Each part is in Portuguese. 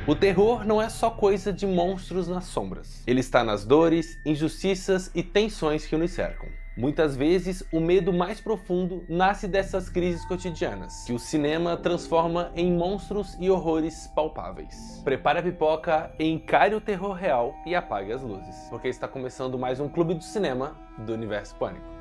O terror não é só coisa de monstros nas sombras. Ele está nas dores, injustiças e tensões que nos cercam. Muitas vezes, o medo mais profundo nasce dessas crises cotidianas, que o cinema transforma em monstros e horrores palpáveis. Prepare a pipoca, encare o terror real e apague as luzes, porque está começando mais um Clube do Cinema do Universo Pânico.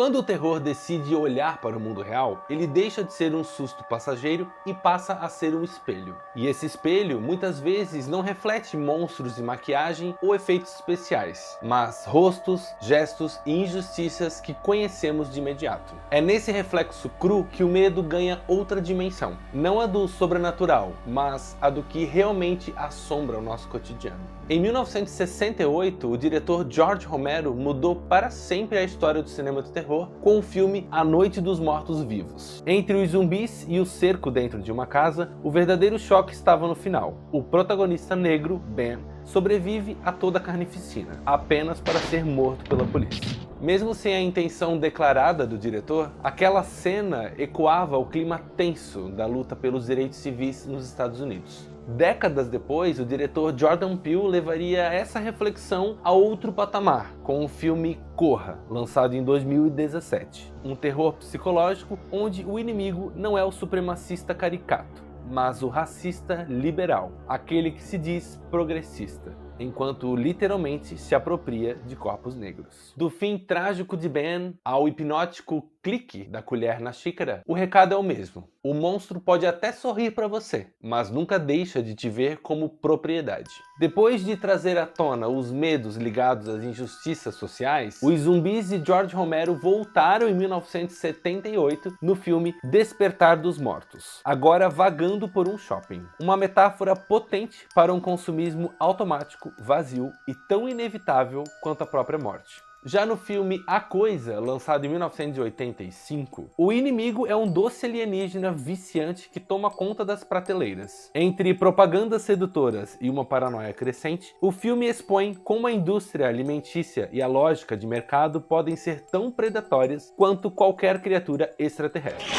Quando o terror decide olhar para o mundo real, ele deixa de ser um susto passageiro e passa a ser um espelho. E esse espelho, muitas vezes, não reflete monstros de maquiagem ou efeitos especiais, mas rostos, gestos e injustiças que conhecemos de imediato. É nesse reflexo cru que o medo ganha outra dimensão, não a do sobrenatural, mas a do que realmente assombra o nosso cotidiano. Em 1968, o diretor George Romero mudou para sempre a história do cinema do terror com o filme A Noite dos Mortos-Vivos. Entre os zumbis e o cerco dentro de uma casa, o verdadeiro choque estava no final. O protagonista negro, Ben, sobrevive a toda a carnificina, apenas para ser morto pela polícia. Mesmo sem a intenção declarada do diretor, aquela cena ecoava o clima tenso da luta pelos direitos civis nos Estados Unidos. Décadas depois, o diretor Jordan Peele levaria essa reflexão a outro patamar, com o filme Corra, lançado em 2017. Um terror psicológico onde o inimigo não é o supremacista caricato, mas o racista liberal, aquele que se diz progressista, enquanto literalmente se apropria de corpos negros. Do fim trágico de Ben ao hipnótico clique da colher na xícara, o recado é o mesmo. O monstro pode até sorrir para você, mas nunca deixa de te ver como propriedade. Depois de trazer à tona os medos ligados às injustiças sociais, os zumbis de George Romero voltaram em 1978 no filme Despertar dos Mortos, agora vagando por um shopping. Uma metáfora potente para um consumismo automático, vazio e tão inevitável quanto a própria morte. Já no filme A Coisa, lançado em 1985, o inimigo é um doce alienígena viciante que toma conta das prateleiras. Entre propagandas sedutoras e uma paranoia crescente, o filme expõe como a indústria alimentícia e a lógica de mercado podem ser tão predatórias quanto qualquer criatura extraterrestre.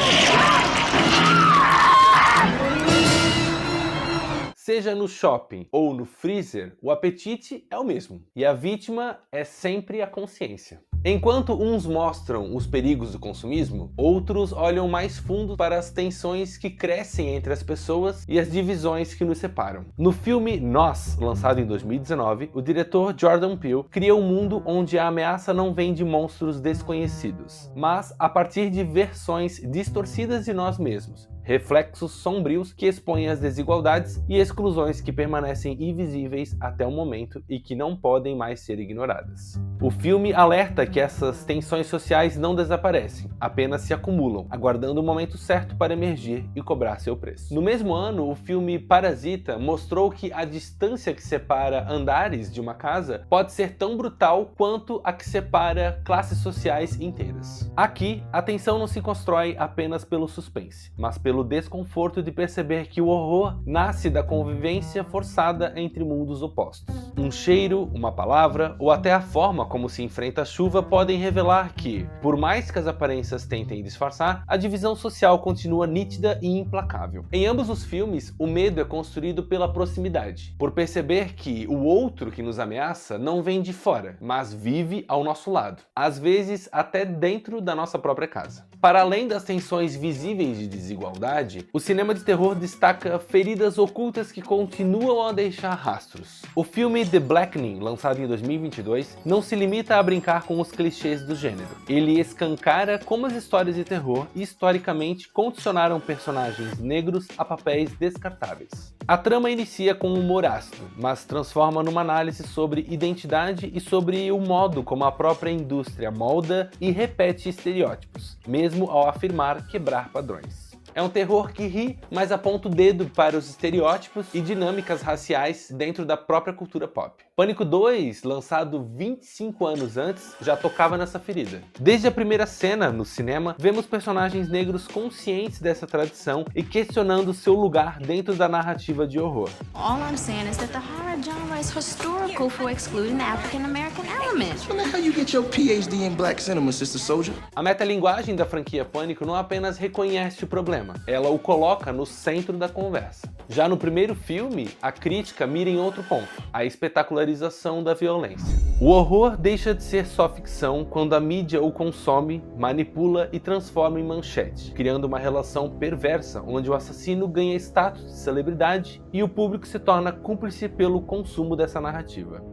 Seja no shopping ou no freezer, o apetite é o mesmo, e a vítima é sempre a consciência. Enquanto uns mostram os perigos do consumismo, outros olham mais fundo para as tensões que crescem entre as pessoas e as divisões que nos separam. No filme Nós, lançado em 2019, o diretor Jordan Peele cria um mundo onde a ameaça não vem de monstros desconhecidos, mas a partir de versões distorcidas de nós mesmos, reflexos sombrios que expõem as desigualdades e exclusões que permanecem invisíveis até o momento e que não podem mais ser ignoradas. O filme alerta que essas tensões sociais não desaparecem, apenas se acumulam, aguardando o momento certo para emergir e cobrar seu preço. No mesmo ano, o filme Parasita mostrou que a distância que separa andares de uma casa pode ser tão brutal quanto a que separa classes sociais inteiras. Aqui, a tensão não se constrói apenas pelo suspense, mas pelo desconforto de perceber que o horror nasce da convivência forçada entre mundos opostos. Um cheiro, uma palavra ou até a forma como se enfrenta a chuva podem revelar que, por mais que as aparências tentem disfarçar, a divisão social continua nítida e implacável. Em ambos os filmes, o medo é construído pela proximidade, por perceber que o outro que nos ameaça não vem de fora, mas vive ao nosso lado, às vezes até dentro da nossa própria casa. Para além das tensões visíveis de desigualdade, o cinema de terror destaca feridas ocultas que continuam a deixar rastros. O filme The Blackening, lançado em 2022, não se limita a brincar com os clichês do gênero. Ele escancara como as histórias de terror historicamente condicionaram personagens negros a papéis descartáveis. A trama inicia com um humor ácido, mas transforma numa análise sobre identidade e sobre o modo como a própria indústria molda e repete estereótipos, mesmo ao afirmar quebrar padrões. É um terror que ri, mas aponta o dedo para os estereótipos e dinâmicas raciais dentro da própria cultura pop. Pânico 2, lançado 25 anos antes, já tocava nessa ferida. Desde a primeira cena no cinema, vemos personagens negros conscientes dessa tradição e questionando seu lugar dentro da narrativa de horror. All I'm saying is that the horror genre is historical for excluding the African American element. Well, that's how you get your PhD in black cinema, Sister Soldier. A metalinguagem da franquia Pânico não apenas reconhece o problema, ela o coloca no centro da conversa. Já no primeiro filme, a crítica mira em outro ponto, a espetacularização da violência. O horror deixa de ser só ficção quando a mídia o consome, manipula e transforma em manchete, criando uma relação perversa onde o assassino ganha status de celebridade e o público se torna cúmplice pelo consumo dessa narrativa.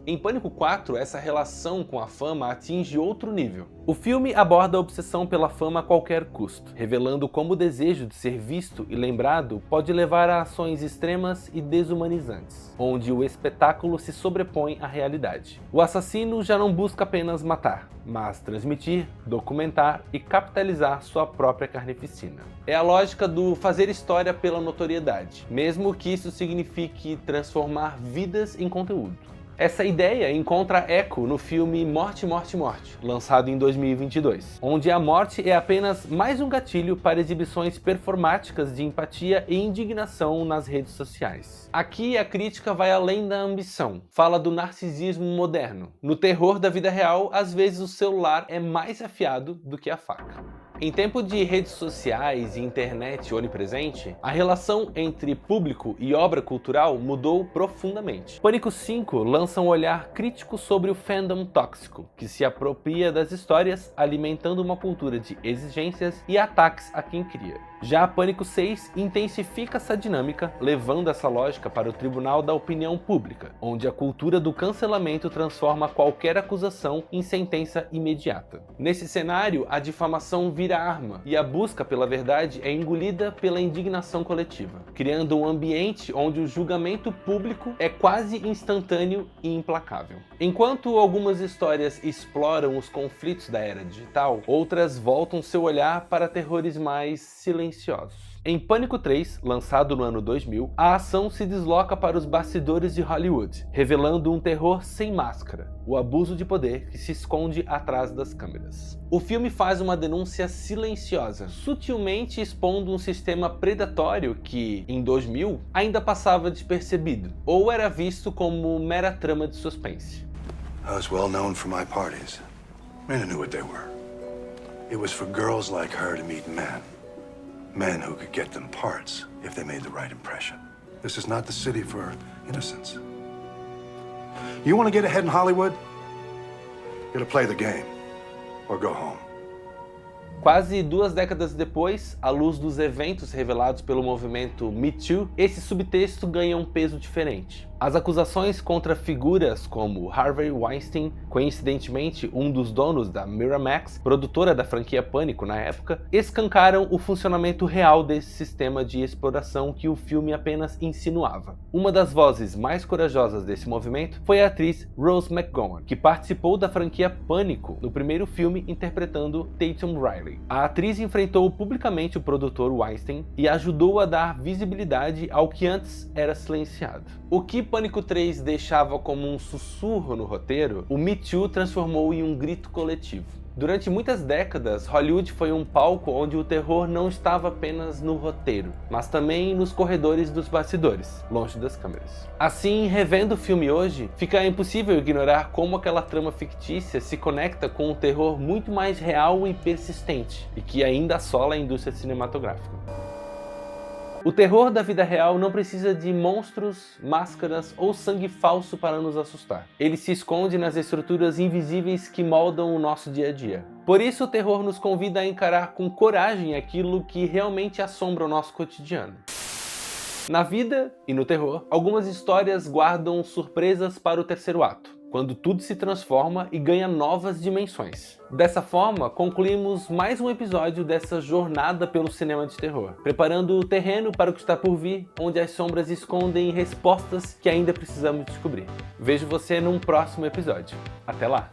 Em Pânico 4, essa relação com a fama atinge outro nível. O filme aborda a obsessão pela fama a qualquer custo, revelando como o desejo de ser visto e lembrado pode levar a ações extremas e desumanizantes, onde o espetáculo se sobrepõe à realidade. O assassino já não busca apenas matar, mas transmitir, documentar e capitalizar sua própria carnificina. É a lógica do fazer história pela notoriedade, mesmo que isso signifique transformar vidas em conteúdo. Essa ideia encontra eco no filme Morte, Morte, Morte, lançado em 2022, onde a morte é apenas mais um gatilho para exibições performáticas de empatia e indignação nas redes sociais. Aqui a crítica vai além da ambição, fala do narcisismo moderno. No terror da vida real, às vezes o celular é mais afiado do que a faca. Em tempo de redes sociais e internet onipresente, a relação entre público e obra cultural mudou profundamente. Pânico 5 lança um olhar crítico sobre o fandom tóxico, que se apropria das histórias, alimentando uma cultura de exigências e ataques a quem cria. Já Pânico 6 intensifica essa dinâmica, levando essa lógica para o tribunal da opinião pública, onde a cultura do cancelamento transforma qualquer acusação em sentença imediata. Nesse cenário, a difamação vira arma, e a busca pela verdade é engolida pela indignação coletiva, criando um ambiente onde o julgamento público é quase instantâneo e implacável. Enquanto algumas histórias exploram os conflitos da era digital, outras voltam seu olhar para terrores mais silenciosos. Em Pânico 3, lançado no ano 2000, a ação se desloca para os bastidores de Hollywood, revelando um terror sem máscara, o abuso de poder que se esconde atrás das câmeras. O filme faz uma denúncia silenciosa, sutilmente expondo um sistema predatório que, em 2000, ainda passava despercebido, ou era visto como mera trama de suspense. I was well known for my parties. Men knew what they were. It was for girls like her to meet men. Men who could get them parts if they made the right impression. This is not the city for innocence. You want to get ahead in Hollywood? You gotta play the game or go home. Quase 2 décadas depois, à luz dos eventos revelados pelo movimento Me Too, esse subtexto ganha um peso diferente. As acusações contra figuras como Harvey Weinstein, coincidentemente um dos donos da Miramax, produtora da franquia Pânico na época, escancaram o funcionamento real desse sistema de exploração que o filme apenas insinuava. Uma das vozes mais corajosas desse movimento foi a atriz Rose McGowan, que participou da franquia Pânico no primeiro filme interpretando Tatum Riley. A atriz enfrentou publicamente o produtor Weinstein e ajudou a dar visibilidade ao que antes era silenciado. O que Pânico 3 deixava como um sussurro no roteiro, o Me Too transformou em um grito coletivo. Durante muitas décadas, Hollywood foi um palco onde o terror não estava apenas no roteiro, mas também nos corredores dos bastidores, longe das câmeras. Assim, revendo o filme hoje, fica impossível ignorar como aquela trama fictícia se conecta com um terror muito mais real e persistente, e que ainda assola a indústria cinematográfica. O terror da vida real não precisa de monstros, máscaras ou sangue falso para nos assustar. Ele se esconde nas estruturas invisíveis que moldam o nosso dia a dia. Por isso, o terror nos convida a encarar com coragem aquilo que realmente assombra o nosso cotidiano. Na vida e no terror, algumas histórias guardam surpresas para o terceiro ato, quando tudo se transforma e ganha novas dimensões. Dessa forma, concluímos mais um episódio dessa jornada pelo cinema de terror, preparando o terreno para o que está por vir, onde as sombras escondem respostas que ainda precisamos descobrir. Vejo você num próximo episódio. Até lá!